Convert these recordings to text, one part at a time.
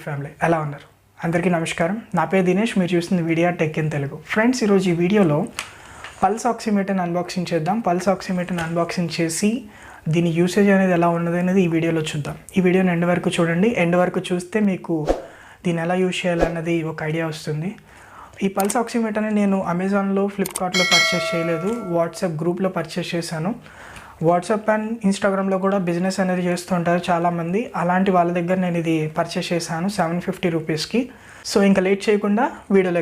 Family ఎలా ఉన్నారు? అందరికీ నమస్కారం. నా పేరు దినేష్. మీరు చూస్తుంది video tech in Telugu. Friends, ఈరోజు ఈ వీడియోలో పల్స్ ఆక్సిమీటర్ని అన్బాక్సింగ్ చేద్దాం. పల్స్ ఆక్సిమీటర్ని అన్బాక్సింగ్ చేసి దీని యూసేజ్ అనేది ఎలా ఉన్నది అనేది ఈ వీడియోలో చూద్దాం. ఈ వీడియోని ఎండ్ వరకు చూడండి. ఎండ్ వరకు చూస్తే మీకు దీన్ని ఎలా యూజ్ చేయాలన్నది ఒక ఐడియా వస్తుంది. ఈ పల్స్ ఆక్సిమీటర్ని నేను అమెజాన్లో, ఫ్లిప్కార్ట్లో పర్చేస్ చేయలేదు, వాట్సాప్ గ్రూప్లో పర్చేస్ చేశాను. వాట్సాప్ అండ్ ఇన్స్టాగ్రామ్లో కూడా బిజినెస్ అనేది చేస్తూ ఉంటారు చాలామంది. అలాంటి వాళ్ళ దగ్గర నేను ఇది పర్చేస్ చేశాను 750 రూపీస్కి. సో ఇంకా లేట్ చేయకుండా వీడియోలో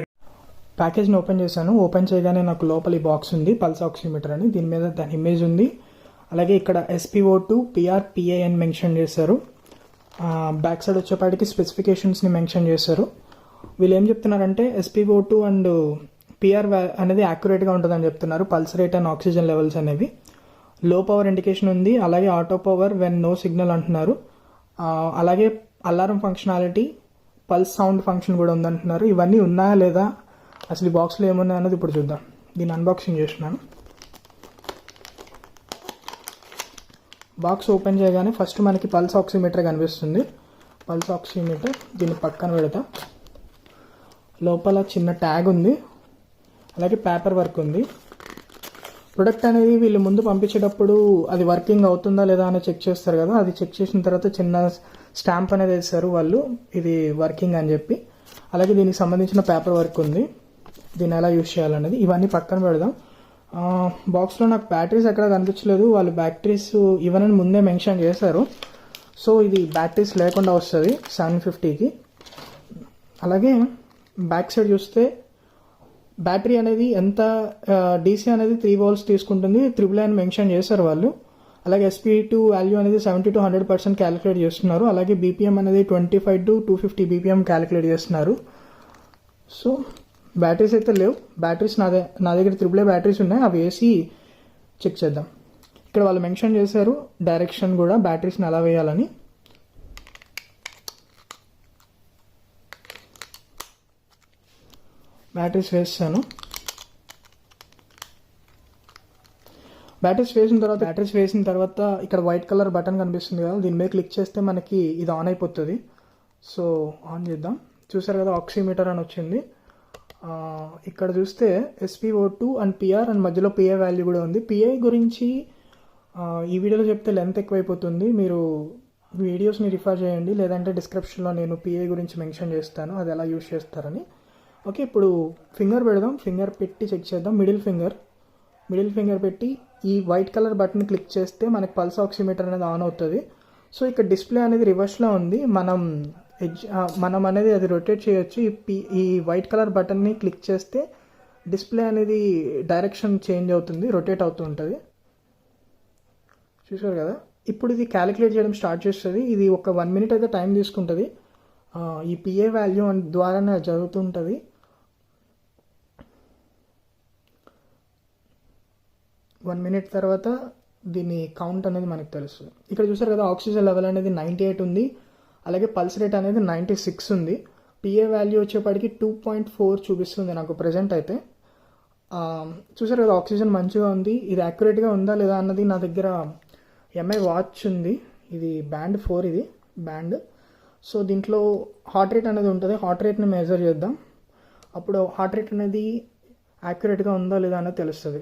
ప్యాకేజ్ని ఓపెన్ చేశాను. ఓపెన్ చేయగానే నాకు లోపల ఈ బాక్స్ ఉంది, పల్స్ ఆక్సిమీటర్ అని. దీని మీద దాని ఇమేజ్ ఉంది. అలాగే ఇక్కడ SpO2 PR PA అని మెన్షన్ చేశారు. బ్యాక్ సైడ్ వచ్చేపాటికి స్పెసిఫికేషన్స్ని మెన్షన్ చేశారు. వీళ్ళు ఏం చెప్తున్నారంటే SpO2 అండ్ PR అనేది యాక్యురేట్గా ఉంటుందని చెప్తున్నారు. Pulse rate and oxygen levels అనేవి. లో పవర్ ఇండికేషన్ ఉంది. అలాగే auto power when no signal అంటున్నారు. అలాగే alarm functionality, pulse sound function కూడా ఉందంటున్నారు. ఇవన్నీ ఉన్నాయా లేదా, అసలు ఈ బాక్స్లో ఏమున్నాయి అన్నది ఇప్పుడు చూద్దాం. దీన్ని అన్బాక్సింగ్ చేస్తున్నాను. బాక్స్ ఓపెన్ చేయగానే ఫస్ట్ మనకి పల్స్ ఆక్సిమీటర్ కనిపిస్తుంది. పల్స్ ఆక్సిమీటర్ దీన్ని పక్కన పెడతా. లోపల చిన్న ట్యాగ్ ఉంది, అలాగే పేపర్ వర్క్ ఉంది. ప్రొడక్ట్ అనేది వీళ్ళు ముందు పంపించేటప్పుడు అది వర్కింగ్ అవుతుందా లేదా అని చెక్ చేస్తారు కదా, అది చెక్ చేసిన తర్వాత చిన్న స్టాంప్ అనేది వేస్తారు వాళ్ళు, ఇది వర్కింగ్ అని చెప్పి. అలాగే దీనికి సంబంధించిన పేపర్ వర్క్ ఉంది, దీన్ని ఎలా యూజ్ చేయాలనేది. ఇవన్నీ పక్కన పెడదాం. బాక్స్లో నాకు బ్యాటరీస్ ఎక్కడ కనిపించలేదు. వాళ్ళు బ్యాటరీస్ ఇవన్నీ ముందే మెన్షన్ చేశారు. సో ఇది బ్యాటరీస్ లేకుండా వస్తుంది 750కి. అలాగే బ్యాక్ సైడ్ చూస్తే బ్యాటరీ అనేది ఎంత DC అనేది 3 volts తీసుకుంటుంది, 3 అని మెన్షన్ చేశారు వాళ్ళు. అలాగే SP2 వాల్యూ అనేది 70 to 100% క్యాలిక్యులేట్ చేస్తున్నారు. అలాగే BPM అనేది 25 to 250 BPM క్యాలిక్యులేట్ చేస్తున్నారు. సో బ్యాటరీస్ అయితే లేవు. బ్యాటరీస్ నా దగ్గర AAA బ్యాటరీస్ ఉన్నాయి, అవి వేసి చెక్ చేద్దాం. ఇక్కడ వాళ్ళు మెన్షన్ చేశారు డైరెక్షన్ కూడా, బ్యాటరీస్ని ఎలా వేయాలని. బ్యాటరీస్ వేస్తాను. బ్యాటరీస్ వేసిన తర్వాత ఇక్కడ వైట్ కలర్ బటన్ కనిపిస్తుంది కదా, దీని మీద క్లిక్ చేస్తే మనకి ఇది ఆన్ అయిపోతుంది. సో ఆన్ చేద్దాం. చూసారు కదా, ఆక్సిమీటర్ అని వచ్చింది. ఇక్కడ చూస్తే SpO2 అండ్ PR అండ్ మధ్యలో PA వాల్యూ కూడా ఉంది. PA గురించి ఈ వీడియోలో చెప్తే లెంత్ ఎక్కువైపోతుంది, మీరు వీడియోస్ని రిఫర్ చేయండి, లేదంటే డిస్క్రిప్షన్లో నేను PA గురించి మెన్షన్ చేస్తాను, అది ఎలా యూజ్ చేస్తారని. ఓకే, ఇప్పుడు ఫింగర్ పెడదాం. ఫింగర్ పెట్టి చెక్ చేద్దాం. మిడిల్ ఫింగర్ పెట్టి ఈ వైట్ కలర్ బటన్ క్లిక్ చేస్తే మనకి పల్స్ ఆక్సిమీటర్ అనేది ఆన్ అవుతుంది. సో ఇక్కడ డిస్ప్లే అనేది రివర్స్లో ఉంది, మనం అనేది అది రొటేట్ చేయొచ్చు. ఈ వైట్ కలర్ బటన్ని క్లిక్ చేస్తే డిస్ప్లే అనేది డైరెక్షన్ చేంజ్ అవుతుంది, రొటేట్ అవుతూ ఉంటుంది. చూసారు కదా, ఇప్పుడు ఇది క్యాలిక్యులేట్ చేయడం స్టార్ట్ చేస్తుంది. ఇది ఒక 1 minute అయితే టైం తీసుకుంటుంది. ఈ PA వాల్యూ ద్వారానే జరుగుతుంటుంది. 1 minute తర్వాత దీని కౌంట్ అనేది మనకు తెలుస్తుంది. ఇక్కడ చూసారు కదా, ఆక్సిజన్ లెవెల్ అనేది 98 ఉంది. అలాగే పల్స్ రేట్ అనేది 96 ఉంది. PA వాల్యూ వచ్చేప్పటికి 2.4 చూపిస్తుంది నాకు ప్రజెంట్ అయితే. చూసారు కదా, ఆక్సిజన్ మంచిగా ఉంది. ఇది యాక్యురేట్గా ఉందా లేదా అన్నది నా దగ్గర MI వాచ్ ఉంది. ఇది బ్యాండ్ 4, ఇది బ్యాండ్. సో దీంట్లో హార్ట్ రేట్ అనేది ఉంటుంది. హార్ట్ రేట్ని మెజర్ చేద్దాం. అప్పుడు హార్ట్ రేట్ అనేది యాక్యురేట్గా ఉందా లేదా అనేది తెలుస్తుంది.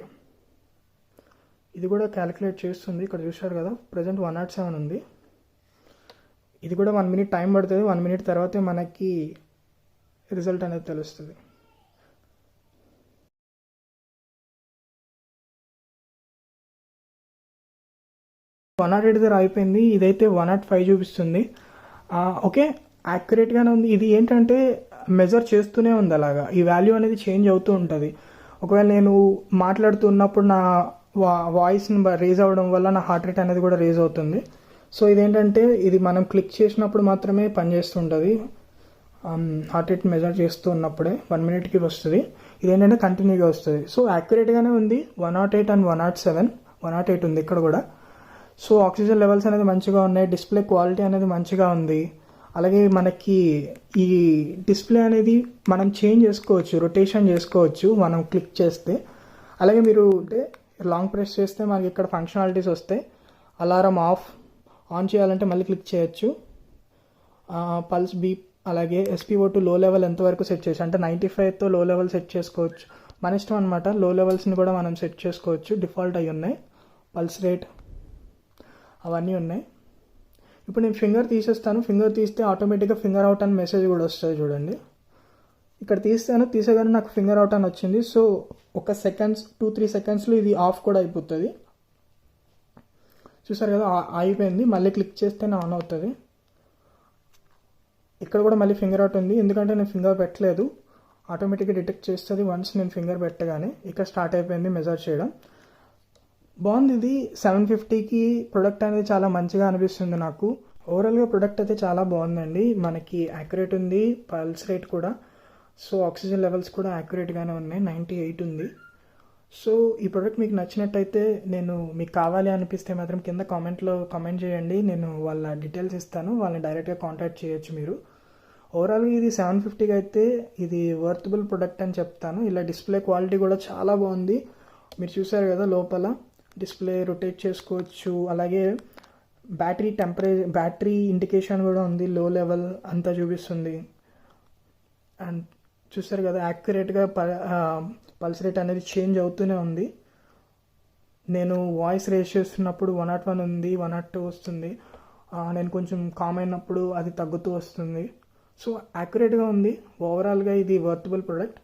ఇది కూడా క్యాలిక్యులేట్ చేస్తుంది. ఇక్కడ చూశారు కదా, ప్రజెంట్ 107 ఉంది. ఇది కూడా 1 minute టైం పడుతుంది. 1 minute తర్వాతే మనకి రిజల్ట్ అనేది తెలుస్తుంది. వన్ 108 దగ్గర అయిపోయింది. ఇదైతే 105 చూపిస్తుంది. ఓకే, యాక్యురేట్గానే ఉంది. ఇది ఏంటంటే మెజర్ చేస్తూనే ఉంది, అలాగా ఈ వాల్యూ అనేది చేంజ్ అవుతూ ఉంటుంది. ఒకవేళ నేను మాట్లాడుతున్నప్పుడు నా వాయిస్ని రేజ్ అవ్వడం వల్ల నా హార్ట్ రేట్ అనేది కూడా రేజ్ అవుతుంది. సో ఇదేంటంటే ఇది మనం క్లిక్ చేసినప్పుడు మాత్రమే పనిచేస్తుంటుంది. హార్ట్ రేట్ మెజర్ చేస్తూ ఉన్నప్పుడే 1 minuteకి వస్తుంది. ఇదేంటంటే కంటిన్యూగా వస్తుంది. సో యాక్యురేట్గానే ఉంది. 108 అండ్ 108 ఉంది ఇక్కడ కూడా. సో ఆక్సిజన్ లెవెల్స్ అనేది మంచిగా ఉన్నాయి. డిస్ప్లే క్వాలిటీ అనేది మంచిగా ఉంది. అలాగే మనకి ఈ డిస్ప్లే అనేది మనం చేంజ్ చేసుకోవచ్చు, రొటేషన్ చేసుకోవచ్చు మనం క్లిక్ చేస్తే. అలాగే మీరు లాంగ్ ప్రెస్ చేస్తే మనకి ఇక్కడ ఫంక్షనాలిటీస్ వస్తాయి. అలారం ఆన్ చేయాలంటే మళ్ళీ క్లిక్ చేయొచ్చు. పల్స్ బీప్ అలాగే SpO2 లో లెవెల్ ఎంతవరకు సెట్ చేసి, అంటే 95తో లో లెవెల్ సెట్ చేసుకోవచ్చు. మన ఇష్టం అనమాట. లో లెవెల్స్ని కూడా మనం సెట్ చేసుకోవచ్చు. డిఫాల్ట్ అయి ఉన్నాయి. పల్స్ రేట్ అవన్నీ ఉన్నాయి. ఇప్పుడు నేను ఫింగర్ తీసేస్తాను. ఫింగర్ తీస్తే ఆటోమేటిక్గా ఫింగర్ అవుట్ అని మెసేజ్ కూడా వస్తుంది చూడండి. ఇక్కడ తీసేగానే నాకు ఫింగర్ అవుట్ అని వచ్చింది. సో ఒక సెకండ్స్ 2-3 సెకండ్స్లో ఇది ఆఫ్ కూడా అయిపోతుంది. చూసారు కదా, అయిపోయింది. మళ్ళీ క్లిక్ చేస్తేనే ఆన్ అవుతుంది. ఇక్కడ కూడా మళ్ళీ ఫింగర్ అవుట్ ఉంది, ఎందుకంటే నేను ఫింగర్ పెట్టలేదు. ఆటోమేటిక్గా డిటెక్ట్ చేస్తుంది వన్స్ నేను ఫింగర్ పెట్టగానే. ఇక్కడ స్టార్ట్ అయిపోయింది మెజర్ చేయడం. బాగుంది ఇది. 750కి ప్రొడక్ట్ అనేది చాలా మంచిగా అనిపిస్తుంది నాకు. ఓవరాల్గా ప్రొడక్ట్ అయితే చాలా బాగుందండి. మనకి యాక్యురేట్ ఉంది, పల్స్ రేట్ కూడా. సో ఆక్సిజన్ లెవెల్స్ కూడా యాక్యురేట్గానే ఉన్నాయి. 98 ఉంది. సో ఈ ప్రోడక్ట్ మీకు నచ్చినట్టయితే, నేను మీకు కావాలి అనిపిస్తే మాత్రం కింద కామెంట్లో కామెంట్ చేయండి. నేను వాళ్ళ డీటెయిల్స్ ఇస్తాను, వాళ్ళని డైరెక్ట్గా కాంటాక్ట్ చేయొచ్చు మీరు. ఓవరాల్గా ఇది 750కి అయితే ఇది వర్తబుల్ ప్రొడక్ట్ అని చెప్తాను. ఇలా డిస్ప్లే క్వాలిటీ కూడా చాలా బాగుంది. మీరు చూసారు కదా, లోపల డిస్ప్లే రొటేట్ చేసుకోవచ్చు. అలాగే బ్యాటరీ ఇండికేషన్ కూడా ఉంది. లో లెవెల్ అంతా చూపిస్తుంది. అండ్ చూసారు కదా, యాక్యురేట్గా పల్స్ రేట్ అనేది చేంజ్ అవుతూనే ఉంది. నేను వాయిస్ రేస్ చేస్తున్నప్పుడు 101 ఉంది, 102 వస్తుంది. నేను కొంచెం కామ్ అయినప్పుడు అది తగ్గుతూ వస్తుంది. సో యాక్యురేట్గా ఉంది. ఓవరాల్గా ఇది వర్తబుల్ ప్రొడక్ట్.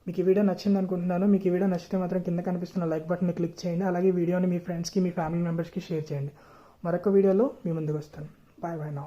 మీకు ఈ వీడియో నచ్చింది అనుకుంటున్నాను. మీకు ఈ వీడియో నచ్చితే మాత్రం కింద కనిపిస్తున్న లైక్ బటన్ని క్లిక్ చేయండి. అలాగే వీడియోని మీ ఫ్రెండ్స్కి, మీ ఫ్యామిలీ మెంబర్స్కి షేర్ చేయండి. మరొక వీడియోలో మీ ముందుకు వస్తాను. Bye bye now.